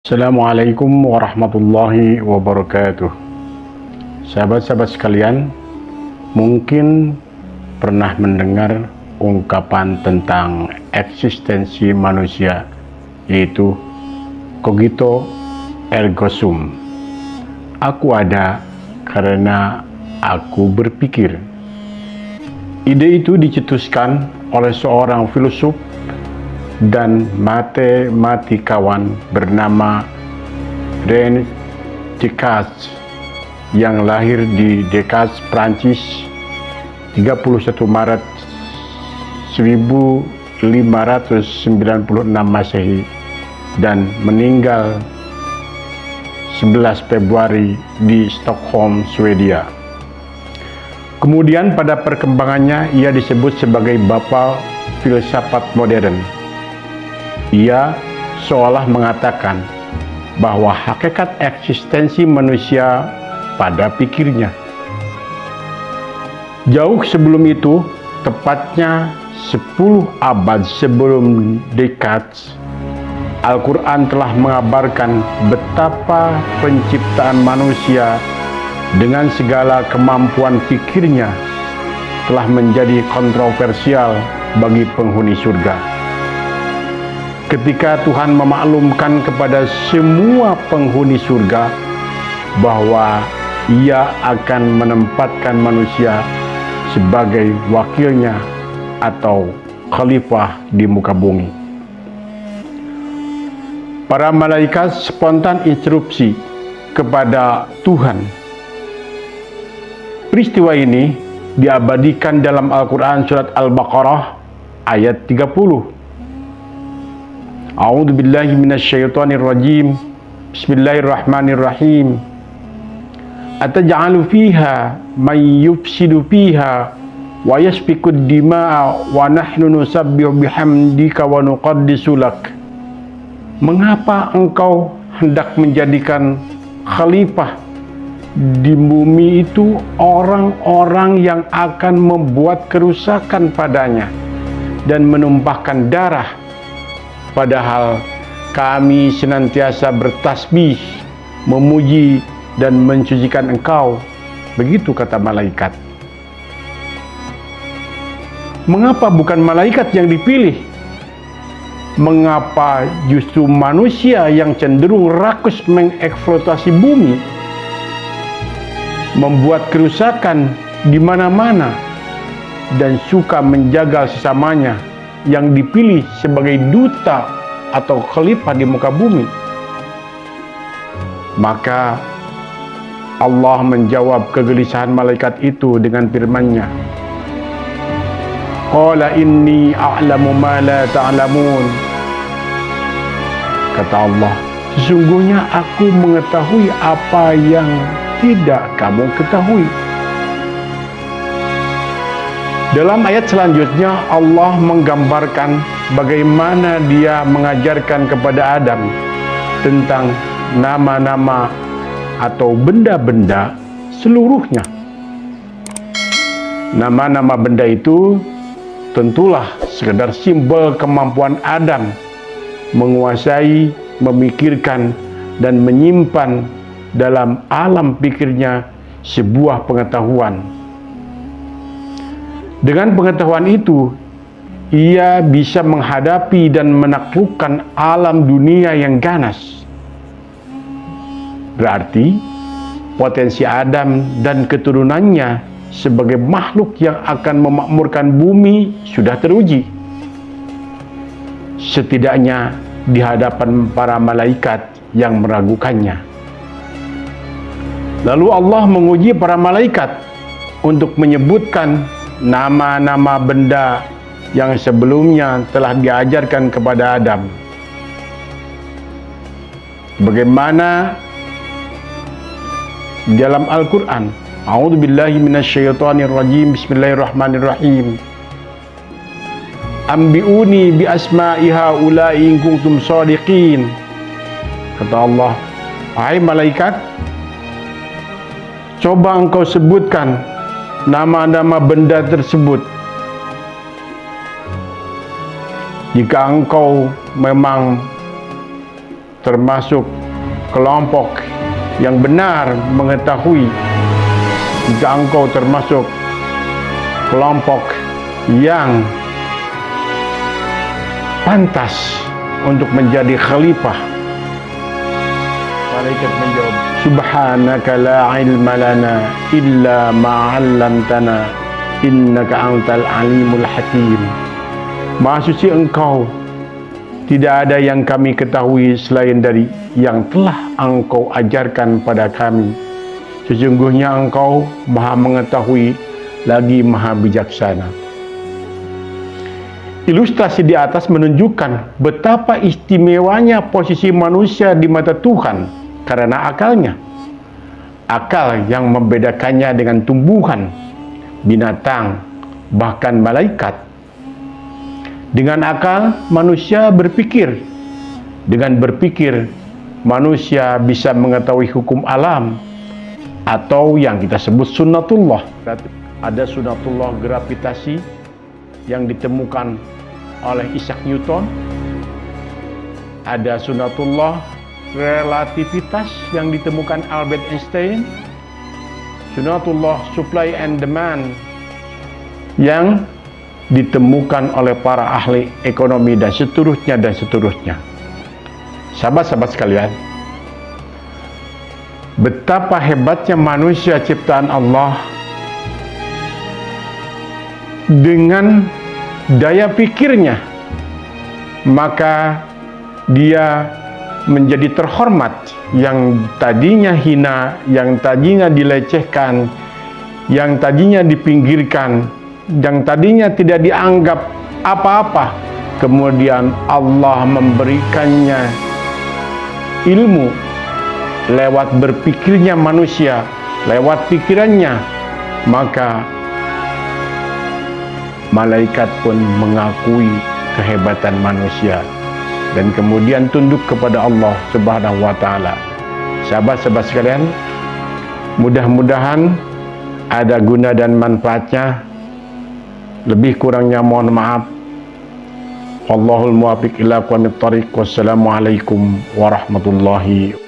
Assalamualaikum warahmatullahi wabarakatuh. Sahabat-sahabat sekalian, mungkin pernah mendengar ungkapan tentang eksistensi manusia, yaitu cogito ergo sum. Aku ada karena aku berpikir. Ide itu dicetuskan oleh seorang filsuf dan matematikawan bernama René Descartes yang lahir di Descartes, Prancis 31 Maret 1596 Masehi dan meninggal 11 Februari di Stockholm, Swedia. Kemudian pada perkembangannya ia disebut sebagai Bapa filsafat modern. Ia seolah mengatakan bahwa hakikat eksistensi manusia pada pikirnya. Jauh sebelum itu, tepatnya 10 abad sebelum Descartes, Al-Quran telah mengabarkan betapa penciptaan manusia dengan segala kemampuan pikirnya telah menjadi kontroversial bagi penghuni surga. Ketika Tuhan memaklumkan kepada semua penghuni surga bahwa Ia akan menempatkan manusia sebagai wakilnya atau khalifah di muka bumi. Para malaikat spontan instruksi kepada Tuhan. Peristiwa ini diabadikan dalam Al-Quran surat Al-Baqarah ayat 30. A'udzu billahi minasyaitonir rajim. Bismillahirrahmanirrahim. Ataj'alu fiha may yufsidu fiha wa yasfikud dima'a wa nahnu nusabbihu bihamdika wa nuqaddisu lak. Mengapa engkau hendak menjadikan khalifah di bumi itu orang-orang yang akan membuat kerusakan padanya dan menumpahkan darah, padahal kami senantiasa bertasbih, memuji dan mensucikan engkau? Begitu kata malaikat. Mengapa bukan malaikat yang dipilih? Mengapa justru manusia yang cenderung rakus mengeksploitasi bumi, membuat kerusakan di mana-mana, dan suka menjagal sesamanya, yang dipilih sebagai duta atau khalifah di muka bumi? Maka Allah menjawab kegelisahan malaikat itu dengan firman-Nya. Qala inni a'lamu ma la ta'lamun. Kata Allah, sesungguhnya aku mengetahui apa yang tidak kamu ketahui. Dalam ayat selanjutnya Allah menggambarkan bagaimana Dia mengajarkan kepada Adam tentang nama-nama atau benda-benda seluruhnya. Nama-nama benda itu tentulah sekedar simbol kemampuan Adam menguasai, memikirkan, dan menyimpan dalam alam pikirnya sebuah pengetahuan. Dengan pengetahuan itu, ia bisa menghadapi dan menaklukkan alam dunia yang ganas. Berarti, potensi Adam dan keturunannya sebagai makhluk yang akan memakmurkan bumi sudah teruji. Setidaknya di hadapan para malaikat yang meragukannya. Lalu Allah menguji para malaikat untuk menyebutkan nama-nama benda yang sebelumnya telah diajarkan kepada Adam. Bagaimana dalam Al-Quran, A'udzu billahi minasyaitonir rajim. Bismillahirrahmanirrahim. Ambi'uni bi asma'i haula'i in kuntum shadiqin. Kata Allah, wahai malaikat, coba engkau sebutkan nama-nama benda tersebut jika engkau memang termasuk kelompok yang benar mengetahui jika engkau termasuk kelompok yang pantas untuk menjadi khalifah. Malaikat menjawab, subhanaka la ilma lana illa ma 'allamtana innaka antal alimul hakim. Maha suci engkau, tidak ada yang kami ketahui selain dari yang telah engkau ajarkan pada kami. Sesungguhnya engkau maha mengetahui lagi maha bijaksana. Ilustrasi di atas menunjukkan betapa istimewanya posisi manusia di mata Tuhan karena akalnya. Akal yang membedakannya dengan tumbuhan, binatang, bahkan malaikat. Dengan akal, manusia berpikir. Dengan berpikir, manusia bisa mengetahui hukum alam atau yang kita sebut sunnatullah. Ada sunnatullah gravitasi yang ditemukan oleh Isaac Newton. Ada sunnatullah relativitas yang ditemukan Albert Einstein. Sunnatullah supply and demand yang ditemukan oleh para ahli ekonomi dan seterusnya dan seterusnya. Sahabat-sahabat sekalian, betapa hebatnya manusia ciptaan Allah dengan daya pikirnya, maka dia menjadi terhormat. Yang tadinya hina, yang tadinya dilecehkan, yang tadinya dipinggirkan, yang tadinya tidak dianggap apa-apa, kemudian Allah memberikannya ilmu lewat berpikirnya manusia, lewat pikirannya, maka malaikat pun mengakui kehebatan manusia dan kemudian tunduk kepada Allah Subhanahu wa taala. Sahabat-sahabat sekalian, mudah-mudahan ada guna dan manfaatnya. Lebih kurangnya mohon maaf. Wallahul muwaffiq ila aqwamit thoriq. Wassalamualaikum warahmatullahi wabarakatuh.